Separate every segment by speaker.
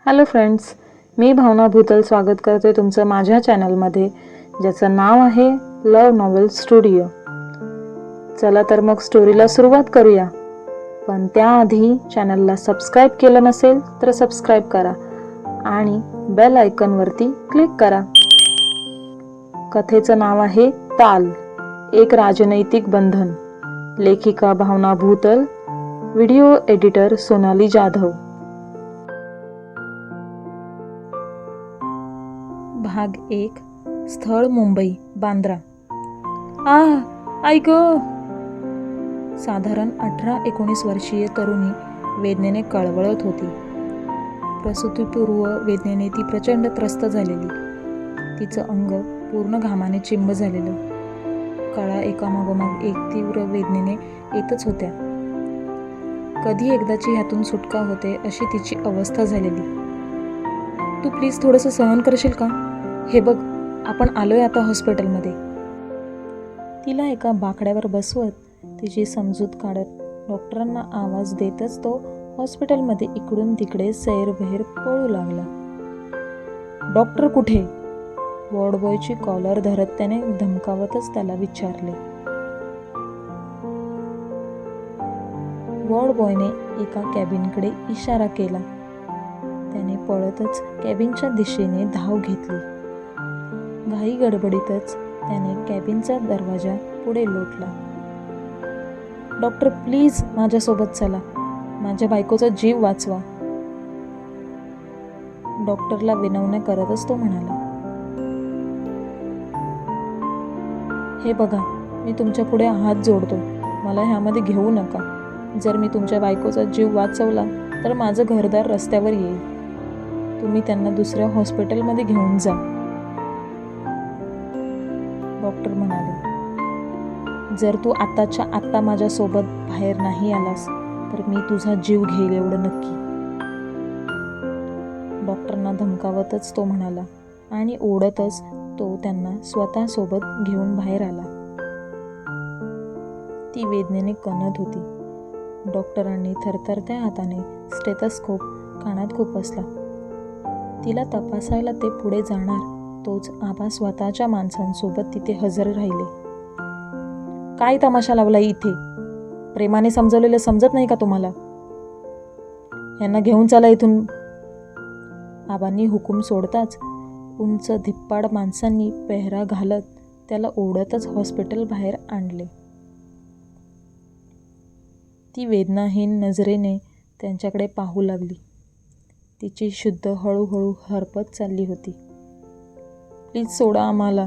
Speaker 1: Hello friends, मी भावना भूतल स्वागत करते तुमचं माझ्या चॅनलमध्ये, ज्याचं नाव आहे लव नॉवेल स्टुडिओ. चला तर मग स्टोरीला सुरुवात करूया. पण त्याआधी चॅनलला सबस्क्राईब केलं नसेल तर सबस्क्राईब करा आणि बेल आयकॉनवरती क्लिक करा. कथेचं नाव आहे ताल, एक राजनैतिक बंधन. लेखिका भावना भूतल, व्हिडिओ एडिटर सोनाली जाधव. भाग 1. स्थळ मुंबई, बांद्रा. आई गं! साधारण 18-19 वर्षीय तरुणी वेदनेने कळवळत होती. प्रसूतीपूर्व वेदनेने ती प्रचंड त्रस्त झालेली. तिचं अंग पूर्ण घामाने चिंब झालेलं. कळा एकामागोमाग एक तीव्र वेदनेने येतच होत्या. कधी एकदाची ह्यातून सुटका होते अशी तिची अवस्था झालेली. तू प्लीज थोडंसं सहन करशील का? हे बघ, आपण आलोय आता हॉस्पिटलमध्ये. तिला एका बाकड्यावर बसवत तिची समजूत काढत डॉक्टरांना आवाज देतच तो हॉस्पिटलमध्ये इकडून तिकडे सैरभैर पळू लागला. डॉक्टर कुठे? वॉर्डबॉयची कॉलर धरत त्याने धमकावतच त्याला विचारले. वॉर्डबॉयने एका कॅबिनकडे इशारा केला. त्याने पळतच कॅबिनच्या दिशेने धाव घेतली. घाई गडबडीतच त्याने कॅबिनचा दरवाजा पुढे लोटला. डॉक्टर, प्लीज माझ्यासोबत चला. माझ्या बायकोचा जीव वाचवा. डॉक्टरला विनवण्या करतच तो म्हणाला. हे बघा, मी तुमच्या पुढे हात जोडतो. मला ह्यामध्ये घेऊ नका. जर मी तुमच्या बायकोचा जीव वाचवला तर माझं घरदार रस्त्यावर येईल. तुम्ही त्यांना दुसऱ्या हॉस्पिटलमध्ये घेऊन जा. डॉक्टर म्हणाले, जर तू आत्ताच्या आत्ता माझ्यासोबत बाहेर नाही आलास तर मी तुझा जीव घेईल, एवढं नक्की. डॉक्टरांना धमकावतच तो म्हणाला आणि ओढतच तो त्यांना स्वतःसोबत घेऊन बाहेर आला. ती वेदनेने कणत होती. डॉक्टरांनी थरथरत्या हाताने स्टेथोस्कोप कानात खुपसला. तिला तपासायला ते पुढे जाणार तोच आबा स्वतःच्या माणसांसोबत तिथे हजर राहिले. काय तमाशा लावलाय इथे? प्रेमाने समजवलेलं समजत नाही का तुम्हाला? यांना घेऊन चला इथून. आबांनी हुकूम सोडताच उंच धिप्पाड माणसांनी पेहरा घालत त्याला ओढतच हॉस्पिटल बाहेर आणले. ती वेदनाहीन नजरेने त्यांच्याकडे पाहू लागली. तिची शुद्ध हळूहळू हरपत चालली होती. प्लीज सोडा आम्हाला.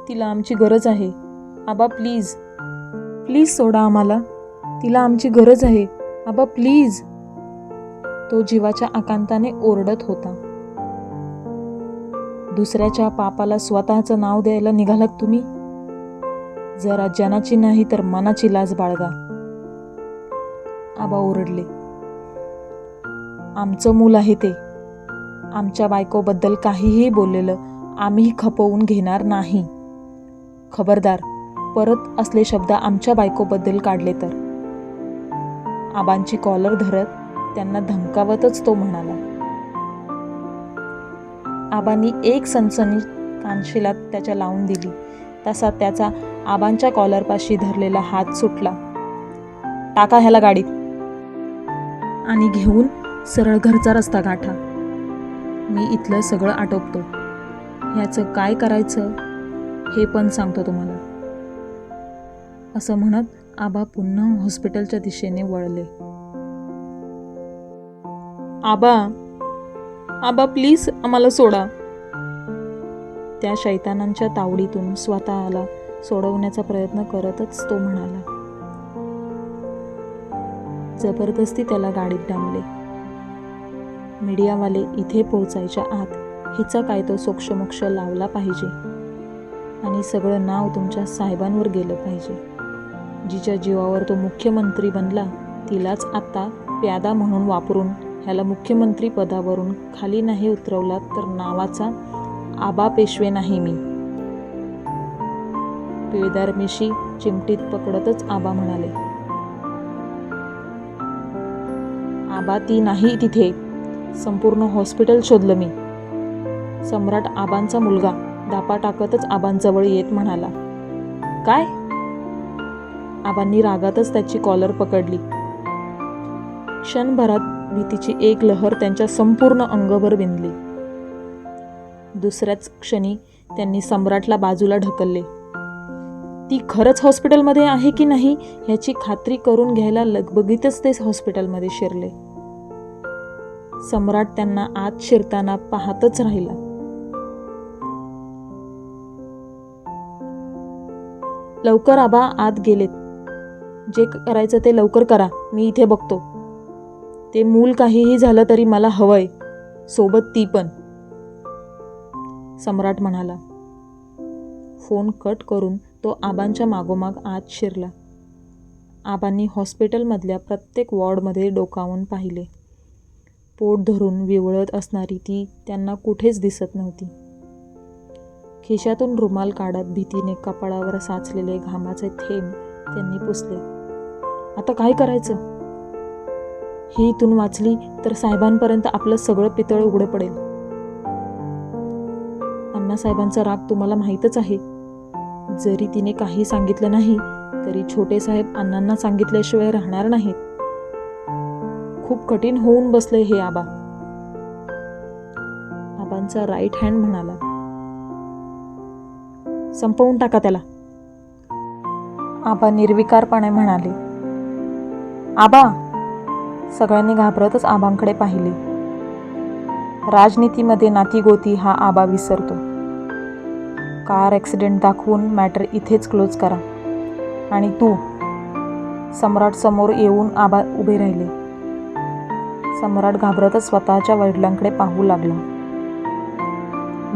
Speaker 1: तिला आमची गरज आहे. आबा प्लीज. प्लीज सोडा आम्हाला. तिला आमची गरज आहे. आबा प्लीज. तो जीवाच्या आकांताने ओरडत होता. दुसऱ्याच्या पापाला स्वतःचं नाव द्यायला निघालात तुम्ही? जरा जनाची नाही तर मनाची लाज बाळगा. आबा ओरडले. आमचं मूल आहे ते. आमच्या बायकोबद्दल काहीही बोललेलं आम्ही खपवून घेणार नाही. खबरदार, परत असले शब्द आमच्या बायकोबद्दल काढले तर. आबांची कॉलर धरत त्यांना धमकावतच तो म्हणाला. आबांनी एक सनसनी कानशिलात त्याच्या लावून दिली तसा त्याचा आबांच्या कॉलरपाशी धरलेला हात सुटला. टाका ह्याला गाडीत आणि घेऊन सरळ घरचा रस्ता गाठा. मी इथलं सगळं आटोपतो. ह्याचं काय करायचं हे पण सांगतो तुम्हाला. असं म्हणत आबा पुन्हा हॉस्पिटलच्या दिशेने वळले. आबा प्लीज आम्हाला सोडा. त्या शैतानांच्या तावडीतून स्वतःला सोडवण्याचा प्रयत्न करतच तो म्हणाला. जबरदस्ती त्याला गाडीत डांबले. मीडियावाले इथे पोहोचायच्या आत हिचा काय तो सोक्षमोक्ष लावला पाहिजे आणि सगळं नाव तुमच्या साहेबांवर गेलं पाहिजे. जिच्या जीवावर तो मुख्यमंत्री बनला तिलाच आत्ता प्यादा म्हणून वापरून ह्याला मुख्यमंत्री पदावरून खाली नाही उतरवला तर नावाचा आबा पेशवे नाही मी. पिळदार मिशी चिमटीत पकडतच आबा म्हणाले. आबा ती नाही तिथे. संपूर्ण हॉस्पिटल शोधलं मी. सम्राट आबांचा मुलगा दापा टाकतच आबांजवळ येत म्हणाला, काय? आबांनी रागातच त्याची कॉलर पकडली. क्षणभरात भीतीची एक लहर त्यांच्या संपूर्ण अंगभर बिनली. दुसऱ्याच क्षणी त्यांनी सम्राटला बाजूला ढकलले. ती खरंच हॉस्पिटलमध्ये आहे की नाही ह्याची खात्री करून घ्यायला लगबगीतच ते हॉस्पिटलमध्ये शिरले. सम्राट त्यांना आत शिरताना पाहतच राहिला. लवकर आबा आत गेलेत. जे करायचं ते लवकर करा, मी इथे बघतो. ते मूल काहीही झालं तरी मला हवंय, सोबत ती पण, सम्राट म्हणाला. फोन कट करून तो आबांच्या मागोमाग आत शिरला. आबांनी हॉस्पिटलमधल्या प्रत्येक वॉर्डमध्ये डोकावून पाहिले. पोट धरून विवळत असणारी ती त्यांना कुठेच दिसत नव्हती. खिशातून रुमाल काढत भीतीने कपाळावर साचलेले घामाचे थेंब त्यांनी पुसले. आता काय करायचं? ही इथून वाचली तर साहेबांपर्यंत आपलं सगळं पितळ उघडं पडेल. अण्णासाहेबांचा राग तुम्हाला माहीतच आहे. जरी तिने काही सांगितलं नाही तरी छोटे साहेब अण्णांना सांगितल्याशिवाय राहणार नाहीत. खूप कठीण होऊन बसले हे आबा. आबांचा राईट हँड म्हणाला, संपवून टाका त्याला. आबा निर्विकारपणे म्हणाले. आबा. सगळ्यांनी घाबरतच आबांकडे पाहिले. राजनीतीमध्ये नातीगोती हा आबा विसरतो. कार ॲक्सिडेंट दाखवून मॅटर इथेच क्लोज करा. आणि तू. सम्राट समोर येऊन आबा उभे राहिले. सम्राट घाबरतच स्वतःच्या वडिलांकडे पाहू लागला.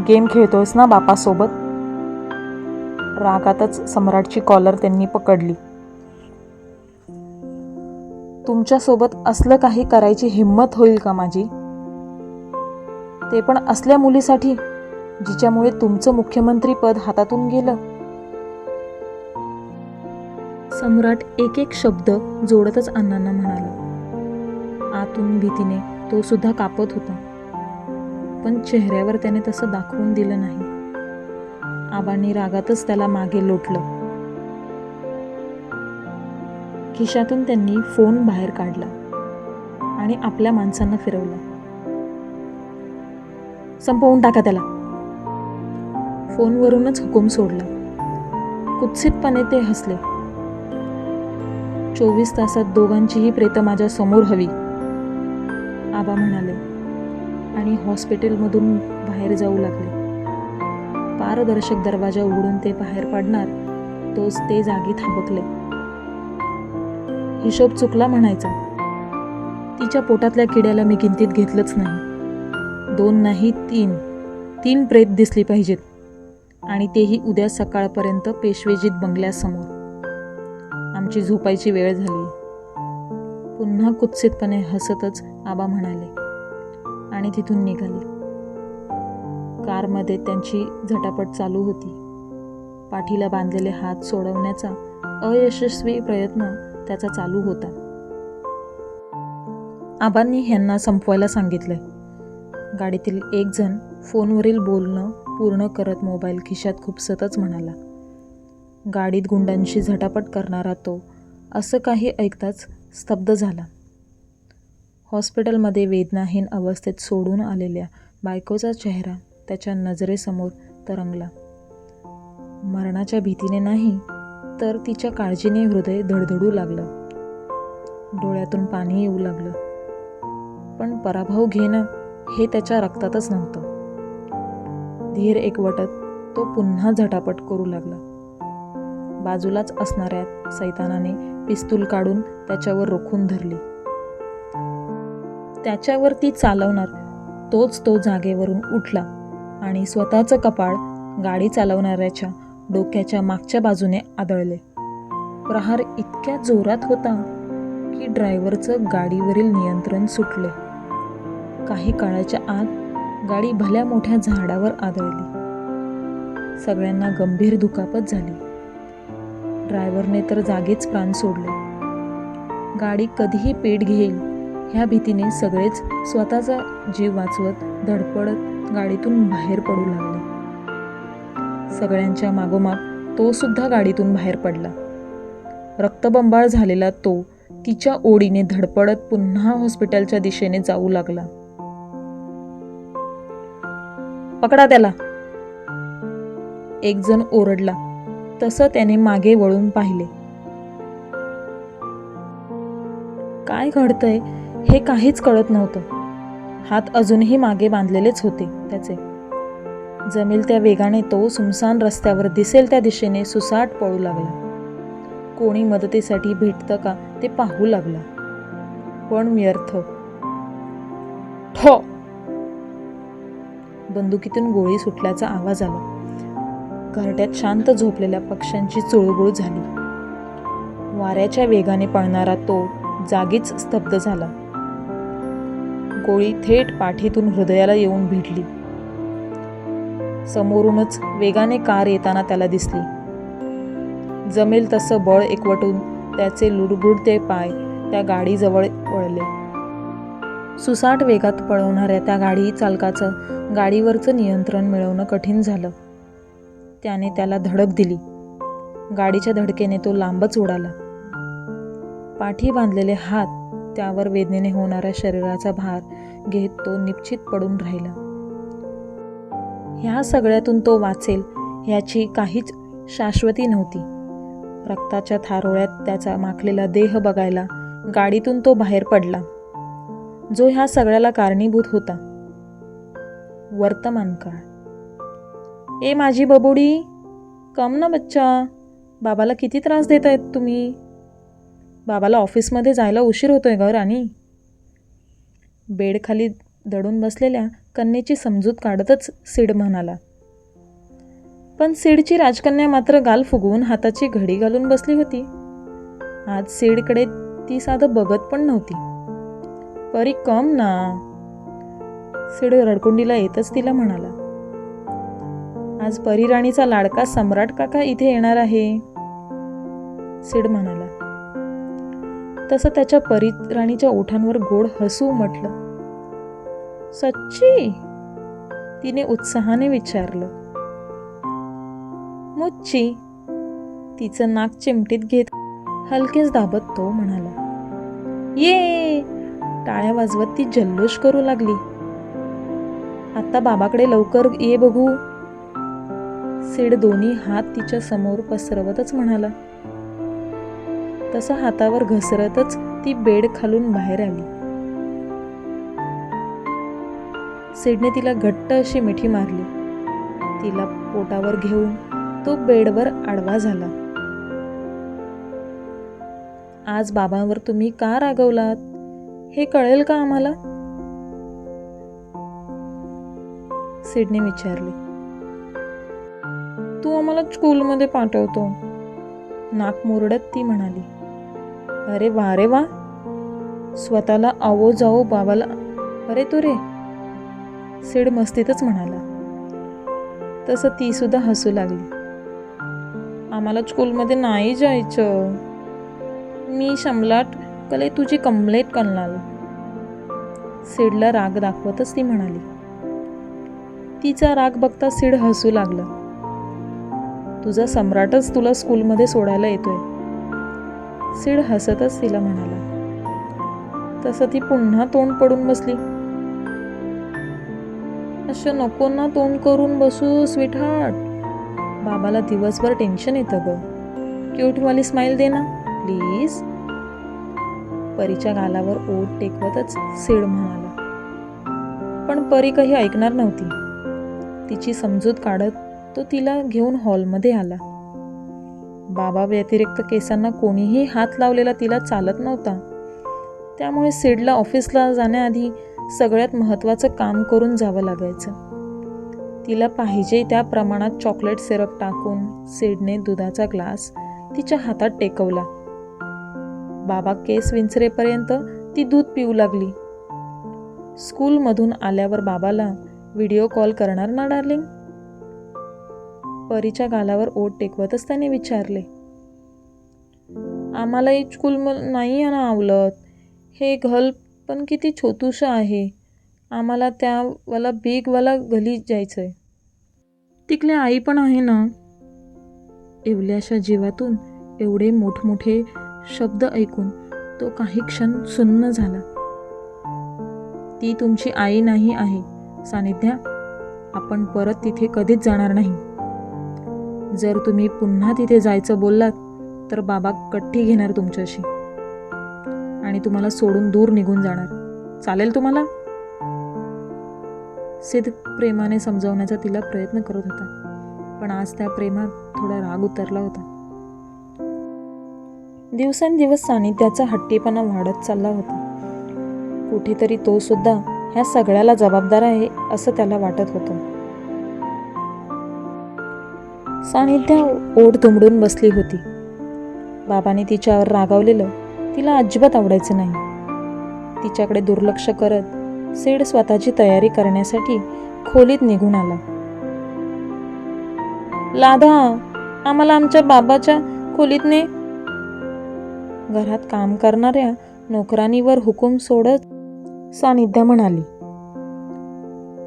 Speaker 1: गेम खेळतोयस ना बापासोबत? रागातच सम्राटची कॉलर त्यांनी पकडली. तुमच्यासोबत असलं काही करायची हिंमत होईल का माझी? ते पण असल्या मुलीसाठी जिच्यामुळे तुमचं मुख्यमंत्री पद हातातून गेलं. सम्राट एक एक शब्द जोडतच अण्णांना म्हणाला. आतून भीतीने तो सुद्धा कापत होता, पण चेहऱ्यावर त्याने तसं दाखवून दिलं नाही. आबांनी रागातच त्याला मागे लोटलं. खिशातून त्यांनी फोन बाहेर काढला आणि आपल्या माणसांना फिरवला. संपवून टाका त्याला. फोनवरूनच हुकूम सोडला. कुत्सितपणे ते हसले. 24 तासात दोघांचीही प्रेत माझ्या समोर हवी, आबा म्हणाले आणि हॉस्पिटलमधून बाहेर जाऊ लागले. पारदर्शक दरवाजा उघडून ते बाहेर पडणार तोच ते जागी थांबकले. हिशोब चुकला म्हणायचा. तिच्या पोटातल्या किड्याला मी किंचित घेतलंच नाही. 2 नाही 3 प्रेत दिसली पाहिजेत, आणि तेही उद्या सकाळपर्यंत पेशवेजीत बंगल्यासमोर. आमची झोपायची वेळ झाली. पुन्हा कुत्सितपणे हसतच आबा म्हणाले आणि तिथून निघाले. कारमध्ये त्यांची झटापट चालू होती. पाठीला बांधलेले हात सोडवण्याचा अयशस्वी प्रयत्न त्याचा चालू होता. आबांनी ह्यांना संपवायला सांगितलंय. गाडीतील एक जण फोनवरील बोलणं पूर्ण करत मोबाईल खिशात खुपसतच म्हणाला. गाडीत गुंडांशी झटापट करणारा तो असं काही ऐकताच स्तब्ध झाला. हॉस्पिटलमध्ये वेदनाहीन अवस्थेत सोडून आलेल्या बायकोचा चेहरा त्याच्या नजरेसमोर तरंगला. मरणाच्या भीतीने नाही तर तिच्या काळजीने हृदय धडधडू लागलं. डोळ्यातून पाणी येऊ लागलं. पण पराभव घेणं हे त्याच्या रक्तातच नव्हतं. धीर एकवटत तो पुन्हा झटापट करू लागला. बाजूलाच असणाऱ्या सैतानाने पिस्तूल काढून त्याच्यावर रोखून धरली. त्याच्यावर ती चालवणार तोच तो जागेवरून उठला आणि स्वतःचं कपाळ गाडी चालवणाऱ्याच्या डोक्याच्या मागच्या बाजूने आदळले. प्रहार इतक्या जोरात होता की ड्रायव्हरचं गाडीवरील नियंत्रण सुटले. काही काळाच्या आत गाडी भल्या मोठ्या झाडावर आदळली. सगळ्यांना गंभीर दुखापत झाली. ड्रायव्हरने तर जागीच प्राण सोडले. गाडी कधीही पेट घेईल ह्या भीतीने सगळेच स्वतःचा जीव वाचवत धडपडत गाडीतून बाहेर पडू लागले. सगळ्यांच्या मागोमाग तो सुद्धा गाडीतून बाहेर पडला. रक्तबंबाळ झालेला तो तिच्या ओढीने धडपडत पुन्हा हॉस्पिटलच्या दिशेने जाऊ लागला. पकडा त्याला, एक जण ओरडला. तसं त्याने मागे वळून पाहिले. काय घडतंय हे काहीच कळत नव्हतं. हात अजूनही मागे बांधलेलेच होते त्याचे. जमेल त्या वेगाने तो सुमसान रस्त्यावर दिसेल त्या दिशेने सुसाट पळू लागला. कोणी मदतीसाठी भेटतं का ते पाहू लागला, पण व्यर्थ. ठो! बंदुकीतून गोळी सुटल्याचा आवाज आला. घरट्यात शांत झोपलेल्या पक्ष्यांची चुळबुळ झाली. वाऱ्याच्या वेगाने पळणारा तो जागीच स्तब्ध झाला. गोळी थेट पाठीतून हृदयाला येऊन भिडली. समोरूनच वेगाने कार येताना त्याला दिसली. जमेल तसं बळ एकवटून त्याचे लुडबुडते पाय त्या गाडीजवळ वळले. सुसाट वेगात पळवणाऱ्या त्या गाडी चालकाचं गाडीवरचं नियंत्रण मिळवणं कठीण झालं. त्याने त्याला धडक दिली. गाडीच्या धडकेने तो लांबच उडाला. पाठी बांधलेले हात त्यावर वेदनेने होणाऱ्या शरीराचा भार घेत तो निश्चित पडून राहिला. ह्या सगळ्यातून तो वाचेल ह्याची काहीच शाश्वती नव्हती. रक्ताच्या थारोळ्यात त्याचा माखलेला देह बघायला गाडीतून तो बाहेर पडला, जो ह्या सगळ्याला कारणीभूत होता. वर्तमान काळ. ए माझी बबुडी, कम ना बच्चा, बाबाला किती त्रास देत आहेत तुम्ही? बाबाला ऑफिसमध्ये जायला उशीर होतोय ग राणी. बेडखाली दडून बसलेल्या कन्येची समजूत काढतच सिड म्हणाला. पण सिडची राजकन्या मात्र गाल फुगवून हाताची घडी घालून बसली होती. आज सिडकडे ती साधं बघत पण नव्हती. परी कम ना. सिड रडकुंडीला येतच तिला म्हणाला. आज परी राणीचा लाडका सम्राट काका इथे येणार आहे, सिड म्हणाला. तसं त्याच्या परी राणीच्या ओठांवर गोड हसू उमटलं. सच्ची? तिने उत्साहाने विचारलं. मुच्ची, तिचं नाक चिमटीत घेत हलकेच दाबत तो म्हणाला. ये! टाळ्या वाजवत ती जल्लोष करू लागली. आता बाबाकडे लवकर ये बघू, सिड दोन्ही हात तिच्या समोर पसरवतच म्हणाला. तसं हातावर घसरतच ती बेड खालून बाहेर आली. सिडने तिला घट्ट अशी मिठी मारली. तिला पोटावर घेऊन तो बेडवर आडवा झाला. आज बाबांवर तुम्ही का रागवलात हे कळेल का आम्हाला? सिडने विचारले. तू आम्हाला स्कूलमध्ये पाठवतो, नाक मुरडत ती म्हणाली. अरे वा रे वा, स्वतःला आवो जाओ बाबाला अरे तो रे, सिड मस्तीतच म्हणाला. तसं ती सुद्धा हसू लागली. आम्हाला स्कूलमध्ये नाही जायचं, मी शमलाट कले तुझी कंप्लेंट करणार, सिडला राग दाखवतच ती म्हणाली. तिचा राग बघता सिड हसू लागला. तुझा सम्राटच तुला स्कूलमध्ये सोडायला येतोय, सिड हसतच तिला म्हणाला. तसं ती पुन्हा तोंड पडून बसली. असं नको ना तोंड करून बसू स्वीटहार्ट, बाबाला दिवसभर टेन्शन येतं ग. क्यूटवाली स्माईल दे ना प्लीज, परीच्या गालावर ओठ टेकवतच सिड म्हणाला. पण परी काही ऐकणार नव्हती. तिची समजूत काढत तो तिला घेऊन हॉलमध्ये आला. बाबा व्यतिरिक्त केसांना कोणीही हात लावलेला तिला चालत नव्हता. त्यामुळे सिडला ऑफिसला जाण्याआधी सगळ्यात महत्त्वाचं काम करून जावं लागायचं. तिला पाहिजे त्या प्रमाणात चॉकलेट सिरप टाकून सिडने दुधाचा ग्लास तिच्या हातात टेकवला. बाबा केस विंचरेपर्यंत ती दूध पिऊ लागली. स्कूलमधून आल्यावर बाबाला व्हिडिओ कॉल करणार ना डार्लिंग, परीच्या गालावर ओठ टेकवतच त्याने विचारले. आम्हाला स्कूल नाही ना आवलत, हे घल पण किती छोटूसं आहे. आम्हाला त्यावाला बिगवाला गली जायचं आहे. तिकडे आई पण आहे ना. एवढ्याशा जीवातून एवढे मोठमोठे शब्द ऐकून तो काही क्षण सुन्न झाला. ती तुमची आई नाही आहे सानिध्या. आपण परत तिथे कधीच जाणार नाही. जर तुम्ही पुन्हा तिथे जायचं बोललात तर बाबा कट्टी घेणार तुमच्याशी आणि तुम्हाला सोडून दूर निघून जाणार. चालेल तुम्हाला? सिद्ध प्रेमाने समजावण्याचा तिला प्रयत्न करत होता, पण आज त्या प्रेमात थोडा राग उतरला होता. दिवसेंदिवस सानिध्याचा हट्टीपणा वाढत चालला होता. कुठेतरी तो सुद्धा ह्या सगळ्याला जबाबदार आहे असं त्याला वाटत होतं. सानिध्या ओठ दुमडून बसली होती. बाबांनी तिच्यावर रागावलेलं तिला अजिबात आवडायचं नाही. तिच्याकडे दुर्लक्ष करत सिड स्वतःची तयारी करण्यासाठी खोलीत निघून आला. लाधा, आम्हाला आमच्या बाबाच्या खोलीत ने. घरात काम करणाऱ्या नोकरानीवर हुकूम सोडत सानिध्या म्हणाली.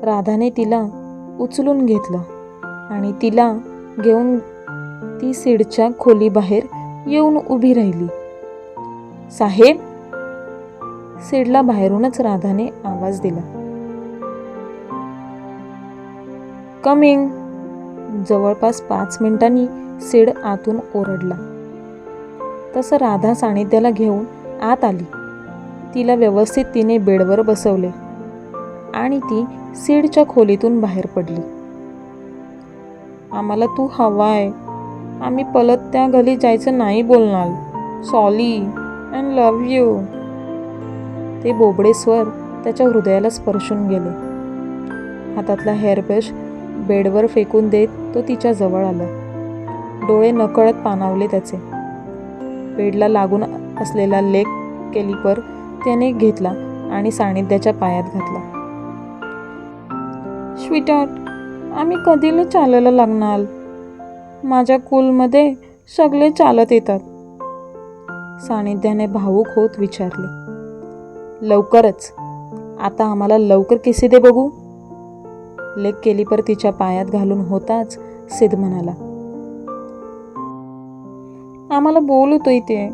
Speaker 1: राधाने तिला उचलून घेतलं आणि तिला घेऊन ती सिडच्या खोलीबाहेर येऊन उभी राहिली. साहेब, सिडला बाहेरूनच राधाने आवाज दिला. कमिंग. जवळपास 5 मिनिटांनी सिड आतून ओरडला. तसं राधा सानिध्याला घेऊन आत आली. तिला व्यवस्थित तिने बेडवर बसवले आणि ती सिडच्या खोलीतून बाहेर पडली. आम्हाला तू हवाय. आम्ही पलत त्या गली जायचं नाही बोलणार. Sorry and love you. ते बोबडे स्वर त्याच्या हृदयाला स्पर्शून गेले. हातातला हेअरब्रश बेडवर फेकून देत तो तिच्या जवळ आला. डोळे नकळत पाणावले त्याचे. बेडला लागून असलेला लेग केलिपर त्याने घेतला आणि सानिध्याच्या पायात घातला. स्वीटहार्ट, आम्ही कधीला चालायला लागणार? माझ्या कुलमध्ये सगळे चालत येतात. सानिध्याने भावूक होत विचारले. लवकरच. आता आम्हाला लवकर किसी दे बघू. लेग केलिपर तिच्या पायात घालून होताच सिद्ध म्हणाला. आम्हाला बोलतोय ते.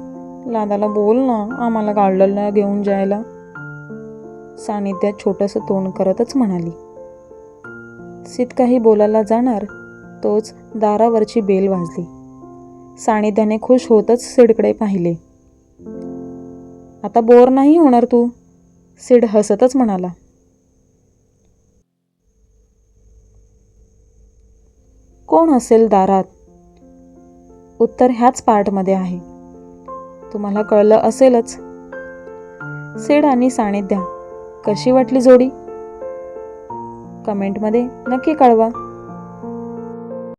Speaker 1: लादाला बोल ना आम्हाला गार्डनला घेऊन जायला. सानिध्यात छोटंसं तोंड करतच म्हणाली. सिद्ध काही बोलायला जाणार तोच दारावरची बेल वाजली. सानिध्याने खुश होतच सिडकडे पाहिले. आता बोर नाही होणार तू? सिड हसतच म्हणाला. कोण असेल दारात? उत्तर ह्याच पार्टमध्ये आहे. तुम्हाला कळलं असेलच. सिड आणि सानिध्या कशी वाटली जोडी? कमेंटमध्ये नक्की कळवा.